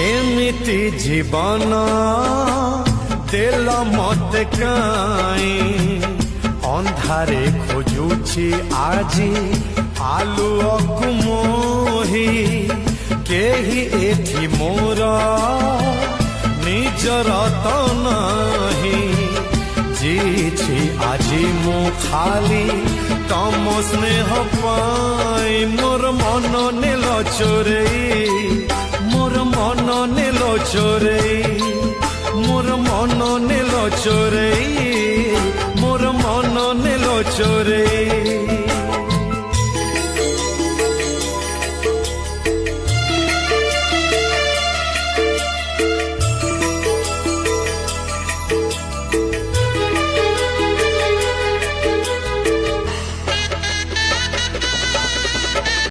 एमिति जीवन देल मते काई अंधारे खोजुछि आजी आलुअकु मोही केही एठी मोर निजर त नाही जीछि आजी मु खाली तम स्नेह पाई मोर मन नेल चोरेई मोर मन नेल चोरेई मोर मन नेल चोरेई मोर मन नेल चोरेई।